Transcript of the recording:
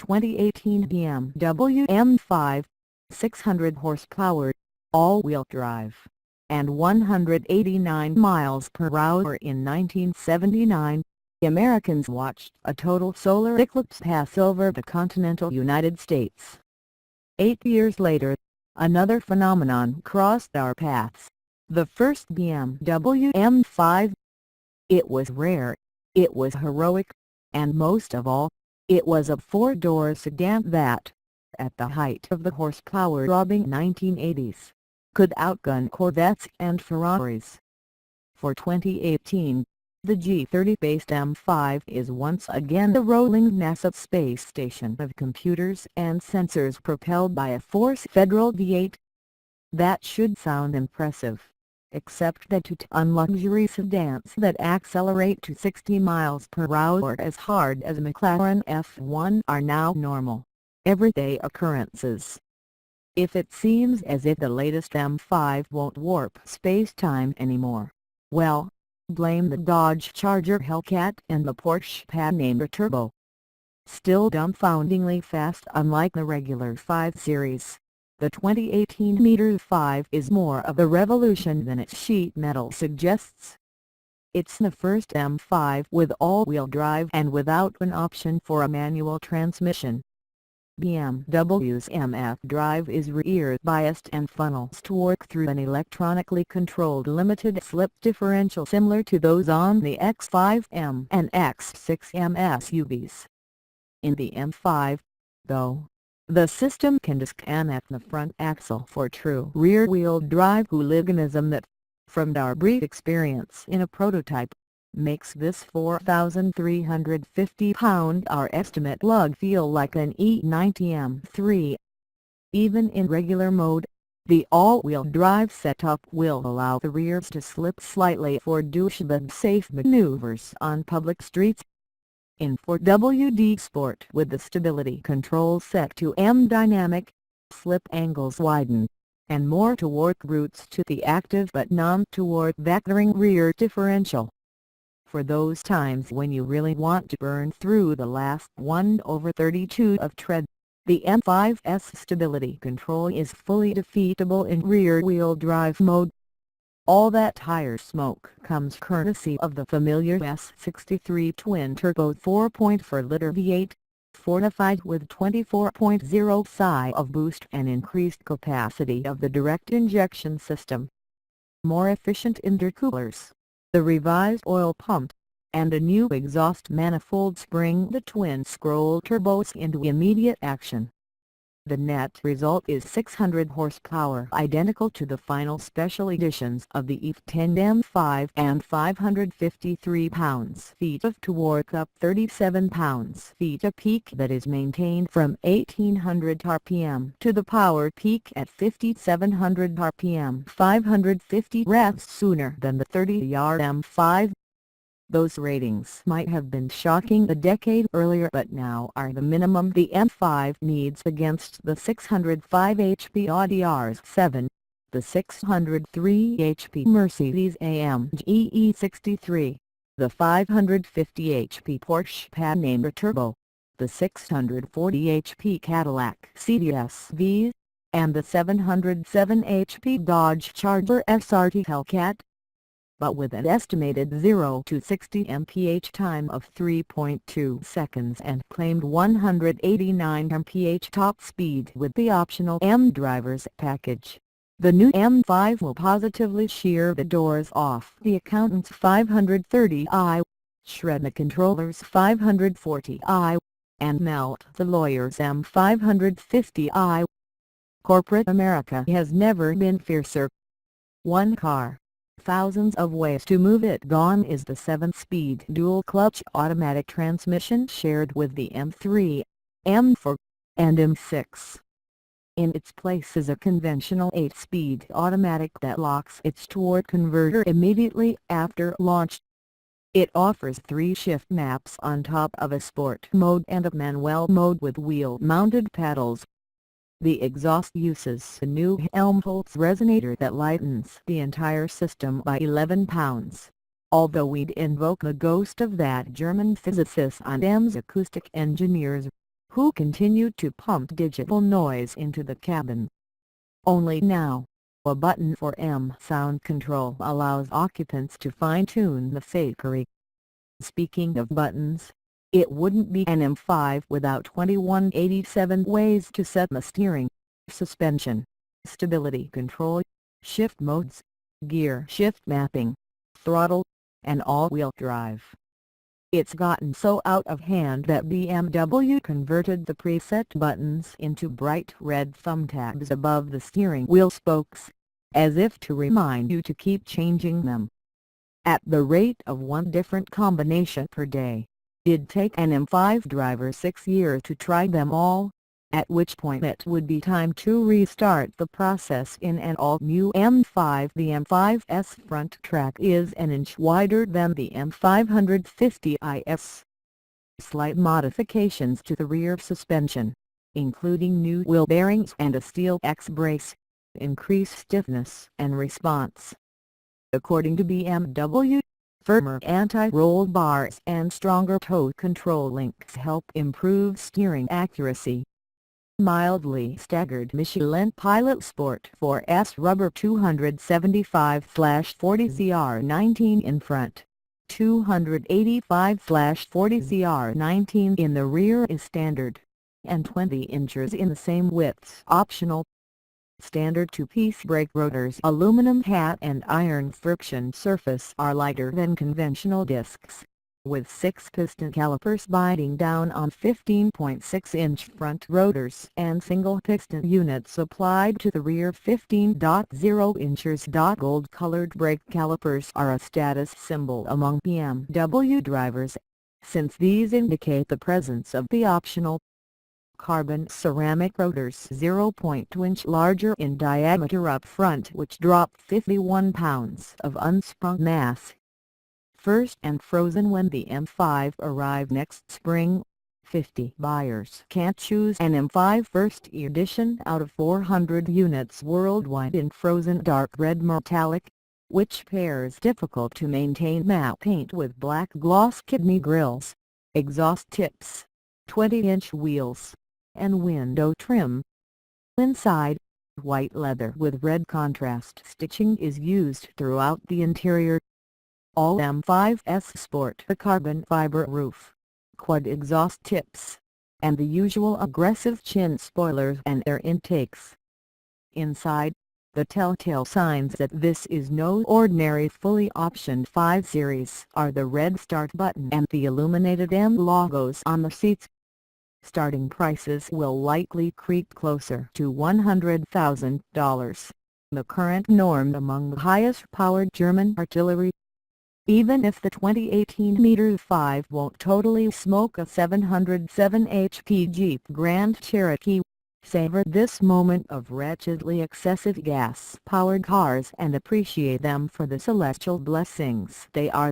2018 BMW M5, 600 horsepower, all-wheel drive, and 189 miles per hour in 1979, Americans watched a total solar eclipse pass over the continental United States. 8 years later, another phenomenon crossed our paths: the first BMW M5. It was rare, it was heroic, and most of all, it was a four-door sedan that, at the height of the horsepower-robbing 1980s, could outgun Corvettes and Ferraris. For 2018, the G30-based M5 is once again the rolling NASA space station of computers and sensors propelled by a force federal V8. That should sound impressive, except that two-ton luxury sedans that accelerate to 60 miles per hour as hard as a McLaren F1 are now normal, everyday occurrences. If it seems as if the latest M5 won't warp space-time anymore, well, blame the Dodge Charger Hellcat and the Porsche Panamera Turbo. Still dumbfoundingly fast unlike the regular 5 Series, the 2018 M5 is more of a revolution than its sheet metal suggests. It's the first M5 with all-wheel drive and without an option for a manual transmission. BMW's MF drive is rear-biased and funnels torque through an electronically controlled limited-slip differential similar to those on the X5M and X6M SUVs. In the M5, though, the system can disconnect the front axle for true rear-wheel drive hooliganism that, from our brief experience in a prototype, makes this 4,350-pound our estimate lug feel like an E63 AMG. Even in regular mode, the all-wheel drive setup will allow the rears to slip slightly for douchebag-safe maneuvers on public streets. In 4WD Sport with the stability control set to M dynamic, slip angles widen, and more torque routes to the active but non-torque vectoring rear differential. For those times when you really want to burn through the last 1/32 of tread, the M5's stability control is fully defeatable in rear-wheel drive mode. All that tire smoke comes courtesy of the familiar E63 twin-turbo 4.4-liter V8, fortified with 24.0 psi of boost and increased capacity of the direct injection system. More efficient intercoolers, the revised oil pump, and a new exhaust manifold spring the twin-scroll turbos into immediate action. The net result is 600 horsepower identical to the final special editions of the E10 M5 and 553 pounds-feet of torque up 37 pounds-feet a peak that is maintained from 1800 rpm to the power peak at 5700 rpm 550 revs sooner than the 30-yard M5. Those ratings might have been shocking a decade earlier but now are the minimum the M5 needs against the 605 HP Audi R7, the 603 HP Mercedes-AMG E63, the 550 HP Porsche Panamera Turbo, the 640 HP Cadillac CDS-V, and the 707 HP Dodge Charger SRT Hellcat. But with an estimated 0 to 60 mph time of 3.2 seconds and claimed 189 mph top speed with the optional M Drivers package, the new M5 will positively shear the doors off the accountant's 530i, shred the controller's 540i, and melt the lawyer's M550i. Corporate America has never been fiercer. One car, thousands of ways to move it. Gone is the 7-speed dual-clutch automatic transmission shared with the M3, M4, and M6. In its place is a conventional 8-speed automatic that locks its torque converter immediately after launch. It offers 3 shift maps on top of a sport mode and a manual mode with wheel-mounted paddles. The exhaust uses a new Helmholtz resonator that lightens the entire system by 11 pounds. Although we'd invoke the ghost of that German physicist and M's acoustic engineers, who continued to pump digital noise into the cabin. Only now, a button for M sound control allows occupants to fine-tune the fakery. Speaking of buttons, it wouldn't be an M5 without 2187 ways to set the steering, suspension, stability control, shift modes, gear shift mapping, throttle, and all-wheel drive. It's gotten so out of hand that BMW converted the preset buttons into bright red thumbtacks above the steering wheel spokes, as if to remind you to keep changing them. At the rate of one different combination per day, it'd take an M5 driver 6 years to try them all, at which point it would be time to restart the process in an all-new M5. The M5's front track is an inch wider than the M550i's. Slight modifications to the rear suspension, including new wheel bearings and a steel X-brace, increase stiffness and response. According to BMW, firmer anti-roll bars and stronger tow control links help improve steering accuracy. Mildly staggered Michelin Pilot Sport 4S rubber 275/40ZR19 in front, 285/40ZR19 in the rear is standard, and 20 inches in the same widths optional. Standard two-piece brake rotors, aluminum hat and iron friction surface are lighter than conventional discs, with 6-piston calipers biting down on 15.6-inch front rotors and single-piston units applied to the rear 15.0 inches. Gold-colored brake calipers are a status symbol among BMW drivers, since these indicate the presence of the optional carbon ceramic rotors 0.2-inch larger in diameter up front, which drop 51 pounds of unsprung mass. First and frozen when the M5 arrives next spring, 50 buyers can choose an M5 First Edition out of 400 units worldwide in frozen dark red metallic, which pairs difficult to maintain matte paint with black gloss kidney grills, exhaust tips, 20-inch wheels, and window trim. Inside, white leather with red contrast stitching is used throughout the interior. All M5s sport a carbon fiber roof, quad exhaust tips, and the usual aggressive chin spoilers and air intakes. Inside, the telltale signs that this is no ordinary fully optioned 5 Series are the red start button and the illuminated M logos on the seats. Starting prices will likely creep closer to $100,000, the current norm among the highest-powered German artillery. Even if the 2018 M5 won't totally smoke a 707 HP Jeep Grand Cherokee, savor this moment of wretchedly excessive gas-powered cars and appreciate them for the celestial blessings they are.